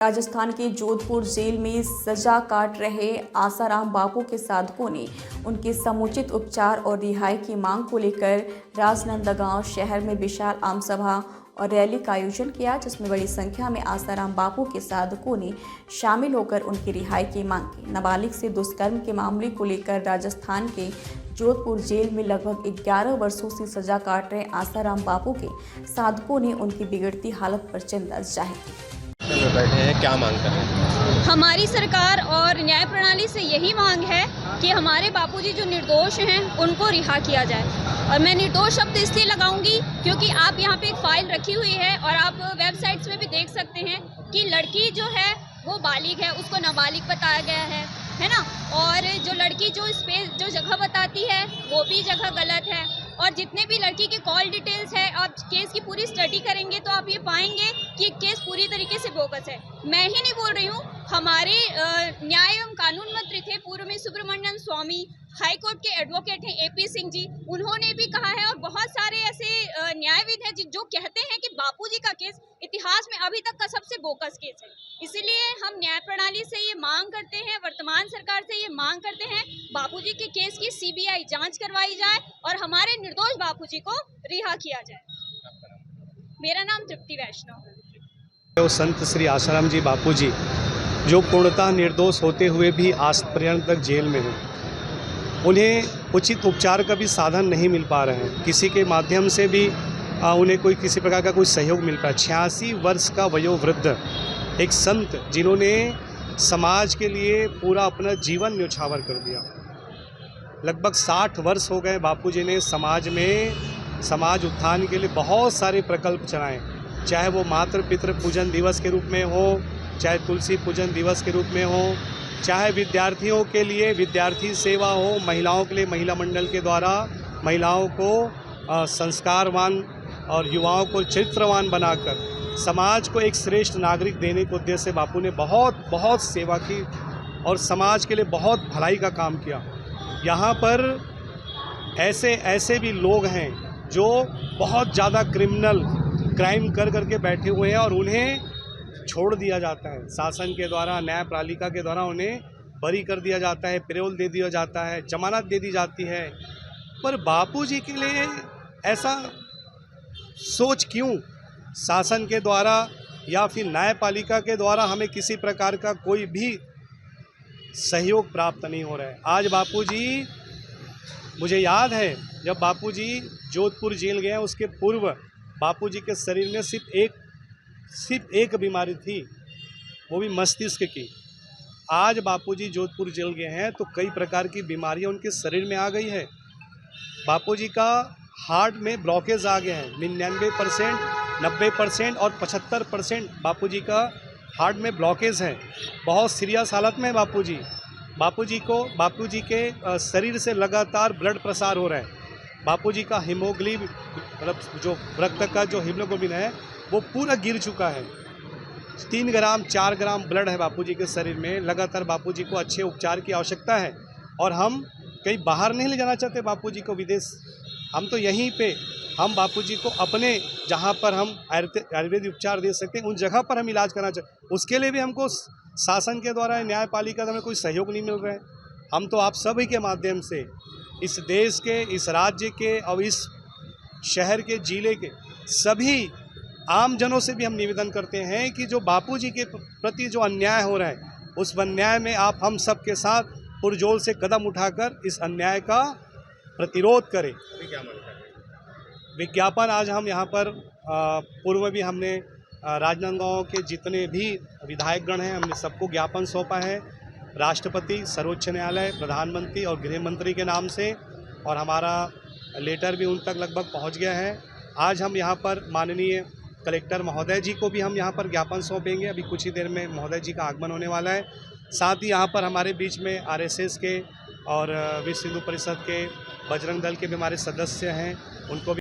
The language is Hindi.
राजस्थान के जोधपुर जेल में सजा काट रहे आसाराम बापू के साधकों ने उनके समुचित उपचार और रिहाई की मांग को लेकर राजनांदगांव शहर में विशाल आमसभा और रैली का आयोजन किया, जिसमें बड़ी संख्या में आसाराम बापू के साधकों ने शामिल होकर उनकी रिहाई की मांग की। नाबालिग से दुष्कर्म के मामले को लेकर राजस्थान के जोधपुर जेल में लगभग 11 वर्षों से सजा काट रहे आसाराम बापू के साधकों ने उनकी बिगड़ती हालत पर चिंता जाहिर की। में बैठे हैं, क्या मांग कर रहे हैं? हमारी सरकार और न्याय प्रणाली से यही मांग है कि हमारे बापूजी जो निर्दोष हैं उनको रिहा किया जाए। और मैं निर्दोष शब्द इसलिए लगाऊंगी क्योंकि आप यहाँ पे एक फाइल रखी हुई है और आप वेबसाइट्स में भी देख सकते हैं कि लड़की जो है वो बालिग है, उसको नाबालिग बताया गया है ना। और जो लड़की जो जगह बताती है वो भी जगह गलत है। और जितने भी लड़की के कॉल डिटेल्स है, आप केस की पूरी स्टडी करेंगे तो आप ये पाएंगे कि केस पूरी तरीके से बोगस है। मैं ही नहीं बोल रही हूँ, हमारे न्याय एवं कानून मंत्री थे पूर्व में सुब्रमण्यम स्वामी, हाई कोर्ट के एडवोकेट हैं AP सिंह जी, उन्होंने भी कहा है। और बहुत सारे ऐसे न्यायविद हैं जो कहते हैं कि बापूजी का केस इतिहास में अभी तक का सबसे बोगस केस है। इसीलिए हम न्याय प्रणाली से ये मांग करते हैं, वर्तमान सरकार से ये मांग करते हैं, बापूजी के केस की CBI जांच करवाई जाए और हमारे निर्दोष बापूजी को रिहा किया जाए। मेरा नाम तृप्ति वैष्णव। संत श्री आसाराम जी बापू जी जो पूर्णतः निर्दोष होते हुए भी आज पर्यंत तक जेल में हैं, उन्हें उचित उपचार का भी साधन नहीं मिल पा रहे हैं। किसी के माध्यम से भी उन्हें कोई किसी प्रकार का कोई सहयोग मिल पाया। 86 वर्ष का वयोवृद्ध एक संत जिन्होंने समाज के लिए पूरा अपना जीवन न्यौछावर कर दिया। लगभग 60 वर्ष हो गए बापू जी ने समाज में समाज उत्थान के लिए बहुत सारे प्रकल्प चलाए, चाहे वो मातृ पितृ पूजन दिवस के रूप में हो, चाहे तुलसी पूजन दिवस के रूप में हो, चाहे विद्यार्थियों के लिए विद्यार्थी सेवा हो, महिलाओं के लिए महिला मंडल के द्वारा महिलाओं को संस्कारवान और युवाओं को चरित्रवान बनाकर समाज को एक श्रेष्ठ नागरिक देने के उद्देश्य से बापू ने बहुत सेवा की और समाज के लिए बहुत भलाई का काम किया। यहाँ पर ऐसे भी लोग हैं जो बहुत ज़्यादा क्राइम करके बैठे हुए हैं और उन्हें छोड़ दिया जाता है। शासन के द्वारा, न्याय पालिका के द्वारा उन्हें बरी कर दिया जाता है, पेरोल दे दिया जाता है, जमानत दे दी जाती है। पर बापूजी के लिए ऐसा सोच क्यों? शासन के द्वारा या फिर न्यायपालिका के द्वारा हमें किसी प्रकार का कोई भी सहयोग प्राप्त नहीं हो रहा है। आज बापूजी, मुझे याद है जब बापूजी जोधपुर जेल गए, उसके पूर्व बापूजी के शरीर में सिर्फ एक बीमारी थी, वो भी मस्तिष्क की। आज बापूजी जोधपुर जेल गए हैं तो कई प्रकार की बीमारियां उनके शरीर में आ गई है। बापूजी का हार्ट में ब्लॉकेज आ गए हैं। 99%, 90% और 75% बापूजी का हार्ट में ब्लॉकेज है। बहुत सीरियस हालत में बापूजी बापूजी के शरीर से लगातार ब्लड प्रसार हो रहा है। बापूजी का हीमोग्लोबिन, जो रक्त का जो हीमोग्लोबिन है वो पूरा गिर चुका है। 3 ग्राम 4 ग्राम ब्लड है बापूजी के शरीर में। लगातार बापूजी को अच्छे उपचार की आवश्यकता है और हम कहीं बाहर नहीं ले जाना चाहते बापूजी को विदेश। हम तो यहीं पे हम बापूजी को अपने जहाँ पर हम आयुर्वेदिक उपचार दे सकते हैं उन जगह पर हम इलाज करना चाहते। उसके लिए भी हमको शासन के द्वारा, न्यायपालिका द्वारा कोई सहयोग नहीं मिल रहा है। हम तो आप सभी के माध्यम से इस देश के, इस राज्य के और इस शहर के, जिले के सभी आमजनों से भी हम निवेदन करते हैं कि जो बापूजी के प्रति जो अन्याय हो रहा है, उस अन्याय में आप हम सब के साथ पुरजोर से कदम उठाकर इस अन्याय का प्रतिरोध करें। विज्ञापन आज हम यहाँ पर पूर्व भी हमने राजनांदगांव के जितने भी विधायकगण हैं, हमने सबको ज्ञापन सौंपा है। राष्ट्रपति, सर्वोच्च न्यायालय, प्रधानमंत्री और गृह मंत्री के नाम से, और हमारा लेटर भी उन तक लगभग पहुँच गया है। आज हम यहाँ पर माननीय कलेक्टर महोदय जी को भी हम यहाँ पर ज्ञापन सौंपेंगे। अभी कुछ ही देर में महोदय जी का आगमन होने वाला है। साथ ही यहाँ पर हमारे बीच में RSS के और विश्व हिंदू परिषद के, बजरंग दल के भी हमारे सदस्य हैं, उनको भी